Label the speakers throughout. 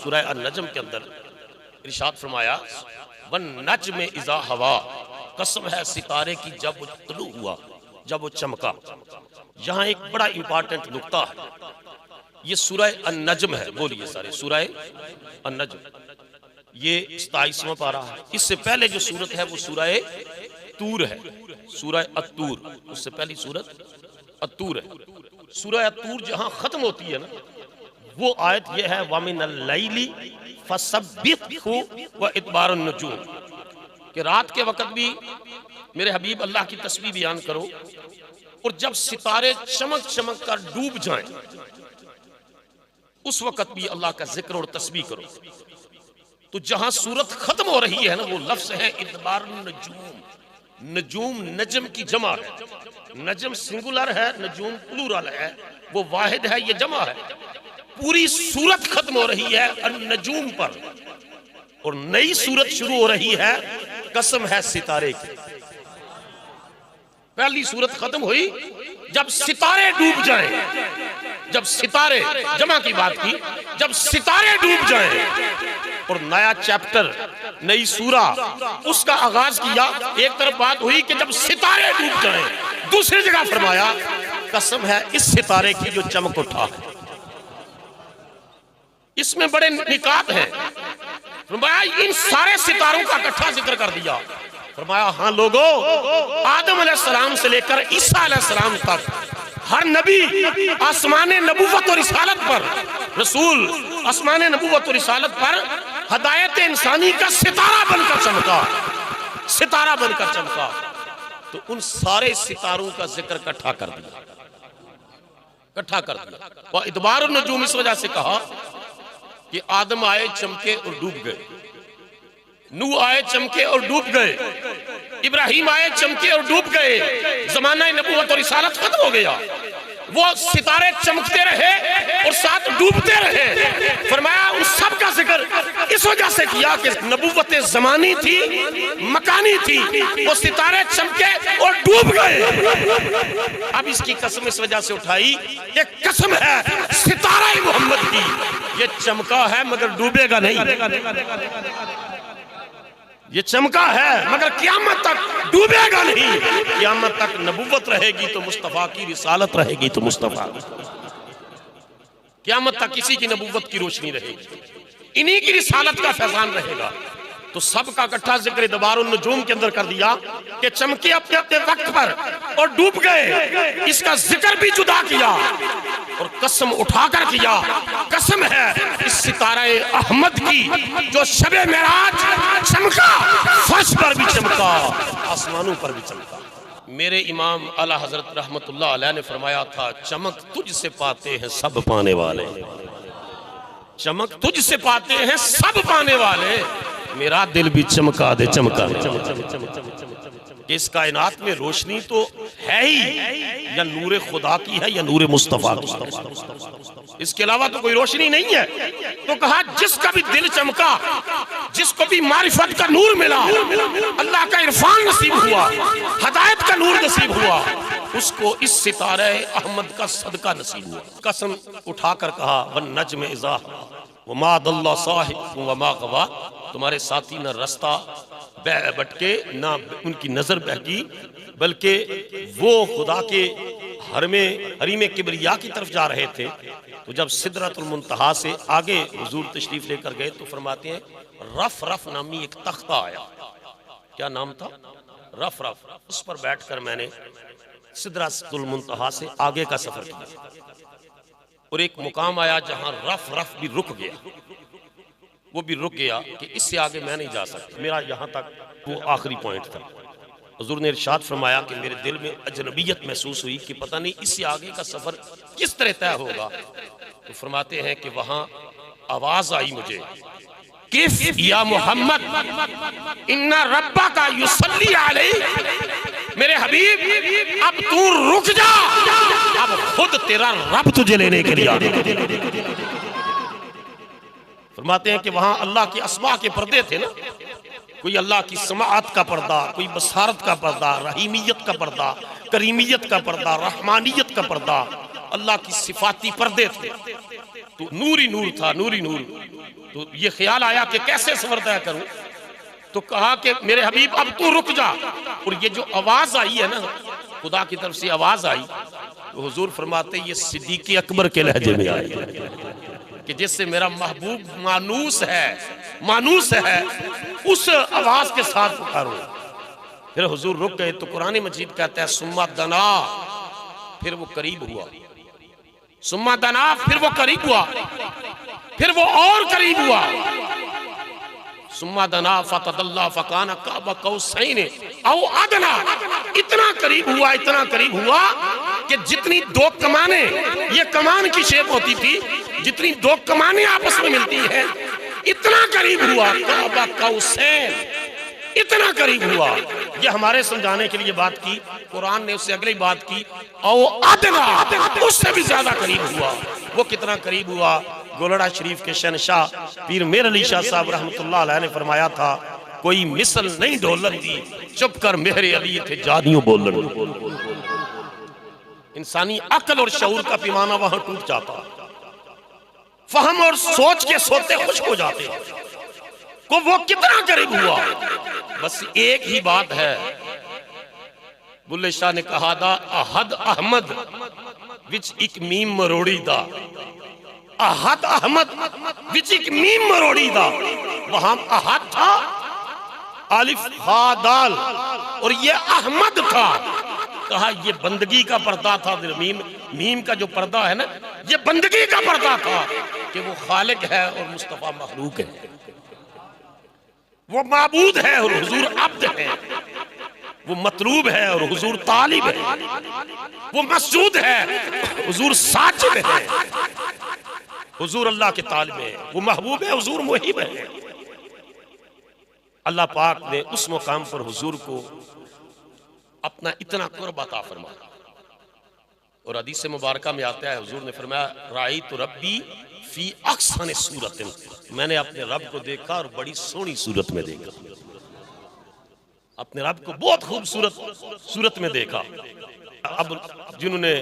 Speaker 1: سورہ النجم کے اندر ارشاد فرمایا وَالنَّجْمِ اِذَا ہوا، قسم ہے ستارے کی جب وہ طلوع ہوا، جب وہ چمکا۔ یہاں ایک بڑا امپارٹنٹ نقطہ ہے، یہ سورہ النجم ہے، بولیے سارے سورہ النجم، یہ 27واں پارہ ہے۔ اس سے پہلے جو سورت ہے وہ سورہ طور ہے، سورہ الطور، اس سے پہلی سورت الطور ہے۔ سورہ الطور جہاں ختم ہوتی ہے نا، وہ آیت یہ ہے وَمِنَ اللَّيْلِ فَسَبِّحْهُ وَإِدْبَارَ النُّجُومِ، کہ رات کے وقت بھی میرے حبیب اللہ کی تسبیح بیان کرو، اور جب ستارے چمک چمک کر ڈوب جائیں اس وقت بھی اللہ کا ذکر اور تسبیح کرو۔ تو جہاں سورت ختم ہو رہی ہے نا، وہ لفظ ہے ادبار النجوم، نجوم نجم کی جمع ہے، نجم سنگولر ہے، نجوم پلورل ہے، وہ واحد ہے، یہ جمع ہے۔ پوری سورت ختم ہو رہی ہے النجوم پر، اور نئی سورت شروع ہو رہی ہے قسم ہے ستارے کی۔ پہلی سورت ختم ہوئی جب ستارے ڈوب جائیں، جب ستارے جمع کی بات کی، جب ستارے ڈوب جائیں، اور نیا چیپٹر نئی سورہ اس کا آغاز کیا۔ ایک طرف بات ہوئی کہ جب ستارے ڈوب جائیں، دوسری جگہ فرمایا قسم ہے اس ستارے کی جو چمک اٹھا ہے۔ اس میں بڑے نکات ہیں، فرمایا ان سارے ستاروں کا اکٹھا ذکر کر دیا۔ فرمایا ہاں لوگو، آدم علیہ السلام سے لے کر عیسیٰ علیہ السلام تک ہر نبی آسمان نبوت اور رسالت پر، رسول آسمان نبوت اور رسالت پر ہدایت انسانی کا ستارہ بن کر چمکا، ستارہ بن کر چمکا۔ تو ان سارے ستاروں کا ذکر اکٹھا کر دیا، اکٹھا کر دیا۔ وَإِدْبَارُ النُّجُومِ اس وجہ سے کہا کہ آدم آئے چمکے اور ڈوب گئے، نوح آئے چمکے اور ڈوب گئے، ابراہیم آئے چمکے اور ڈوب گئے، زمانہ نبوت اور رسالت ختم ہو گیا۔ وہ ستارے چمکتے رہے اور ساتھ ڈوبتے رہے۔ فرمایا ان سب کا ذکر اس وجہ سے کیا کہ نبوت زمانی تھی، مکانی تھی، وہ ستارے چمکے اور ڈوب گئے۔ اب اس کی قسم اس وجہ سے اٹھائی، یہ قسم ہے ستارہ محمد کی، یہ چمکا ہے مگر ڈوبے گا نہیں، یہ چمکا ہے مگر قیامت تک ڈوبے گا نہیں۔ قیامت تک نبوت رہے گی تو مصطفیٰ کی، رسالت رہے گی تو مصطفیٰ کی، قیامت تک کسی کی نبوت کی روشنی رہے گی، انہی کی رسالت کا فیضان رہے گا۔ تو سب کا اکٹھا ذکر ادبار النجوم کے اندر کر دیا کہ چمکے اپنے اپنے وقت پر اور ڈوب گئے، اس کا ذکر بھی جدا کیا اور قسم اٹھا کر کیا، قسم ہے اس ستارہ احمد کی جو شب معراج چمکا، فرش پر بھی چمکا، آسمانوں پر بھی چمکا۔ میرے امام اعلیٰ حضرت رحمت اللہ علیہ نے فرمایا تھا چمک تجھ سے پاتے ہیں سب پانے والے، چمک تجھ سے پاتے ہیں سب پانے والے، میرا دل بھی چمکا دے چمکا دے۔ اس کائنات میں روشنی تو ہے ہی، یا نور خدا کی ہے یا نور مصطفیٰ کی، اس کے علاوہ تو کوئی روشنی نہیں ہے۔ تو کہا جس کا بھی دل چمکا، جس کو بھی معرفت کا نور ملا، اللہ کا عرفان نصیب ہوا، ہدایت کا نور نصیب ہوا، اس کو اس ستارہ احمد کا صدقہ نصیب ہوا۔ قسم اٹھا کر کہا وَالنَّجْمِ اِذَا هَوَىٰ وَمَا ضَلَّ صَاحِبُكُمْ وَمَا غَوَىٰ، تمہارے ساتھی نہ رستہ بھٹکے نہ ان کی نظر بہکی، بلکہ وہ خدا کے حریم کبریا کی طرف جا رہے تھے۔ تو جب سدرۃ المنتہا سے آگے حضور تشریف لے کر گئے تو فرماتے ہیں رف رف نامی ایک تختہ آیا۔ کیا نام تھا؟ رف رف۔ اس پر بیٹھ کر میں نے سدرۃ المنتہا سے آگے کا سفر کیا، اور ایک مقام آیا جہاں رف رف بھی رک گیا، وہ بھی رک گیا کہ اس سے آگے میں نہیں جا سکتا، میرا یہاں تک وہ آخری پوائنٹ تھا۔ حضور نے ارشاد فرمایا کہ میرے دل میں اجنبیت محسوس ہوئی کہ پتہ نہیں اس سے آگے کا سفر کس طرح طے ہوگا۔ تو فرماتے ہیں کہ وہاں آواز آئی مجھے، کف یا محمد ان ربک یصلی علیہ، میرے حبیب اب تو رک جا، اب خود تیرا رب تجھے لینے کے لیے آ گیا۔ فرماتے ہیں کہ وہاں اللہ کی اسماء کے پردے تھے نا، کوئی اللہ کی سماعت کا پردہ، کوئی بصارت کا پردہ، رحیمیت کا پردہ، کریمیت کا پردہ، رحمانیت کا پردہ، اللہ کی صفاتی پردے تھے، تو نور ہی نور تھا، نور ہی نور۔ تو یہ خیال آیا کہ کیسے سفر طے کروں، تو کہا کہ میرے حبیب اب تو رک جا۔ اور یہ جو آواز آئی ہے نا، خدا کی طرف سے آواز آئی، تو حضور فرماتے یہ صدیق اکبر کے لہجے میں آئی کہ جس سے میرا محبوب مانوس ہے اس آواز کے ساتھ پکارو۔ پھر حضور رک گئے تو قرآن مجید کہتا ہے ثم دنا، پھر وہ قریب ہوا، ثم دنا، پھر وہ قریب ہوا، پھر وہ اور قریب ہوا، ثم دنا فتدلی فکان قاب قوسین او ادنی، اتنا قریب ہوا کہ جتنی دو کمانیں، یہ کمان کی شیپ ہوتی تھی، جتنی دو کمانیں آپس میں ملتی ہیں، اتنا قریب ہوا، قاب قوسین، اتنا قریب ہوا۔ یہ ہمارے سمجھانے کے لیے بات کی، قرآن نے اس سے اگلی بات کی او ادنی، اس سے بھی زیادہ قریب ہوا۔ وہ کتنا قریب ہوا؟ گولڑا شریف کے شہنشاہ پیر میر علی شاہ صاحب رحمۃ اللہ علیہ نے فرمایا تھا کوئی مثل نہیں ڈولن دی، چپ کر مہر علی تھے جانیوں بولن۔ انسانی عقل اور شعور کا پیمانہ وہاں ٹوٹ جاتا، فہم اور سوچ کے سوتے خشک ہو جاتے کو وہ کتنا قریب ہوا۔ بس ایک ہی بات ہے، بلے شاہ نے کہا دا احد احمد وچ ایک میم مروڑی دا، احد احمد وچ ایک میم مروڑی دا، وہاں احد تھا الف ہا دال اور یہ احمد تھا، کہا یہ بندگی کا پردہ تھا، میم کا جو پردہ ہے نا یہ بندگی کا پردہ تھا کہ وہ خالق ہے اور مصطفیٰ مخلوق ہے، وہ معبود ہے اور حضور عبد ہے، وہ مطلوب ہے اور حضور طالب ہے، وہ مسجود ہے حضور ساجد ہے، حضور اللہ کے طالب ہے، وہ محبوب ہے حضور محب ہے۔ اللہ پاک نے اس مقام پر حضور کو اپنا اتنا قرب عطا فرمایا، اور حدیث مبارکہ میں آتا ہے حضور نے فرمایا رأیت ربی فی احسن صورت، میں نے اپنے رب کو دیکھا اور بڑی سونی صورت میں دیکھا، اپنے رب کو بہت خوبصورت صورت میں دیکھا۔ اب جنہوں نے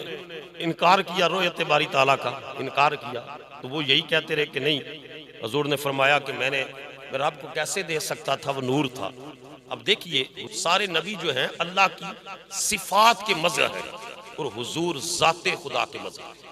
Speaker 1: انکار کیا رؤیت باری تعالیٰ کا انکار کیا تو وہ یہی کہتے رہے کہ نہیں، حضور نے فرمایا کہ میں رب کو کیسے دیکھ سکتا تھا، وہ نور تھا۔ اب دیکھیے سارے نبی جو ہیں اللہ کی صفات کے مظہر ہیں اور حضور ذات خدا کے مظہر ہیں۔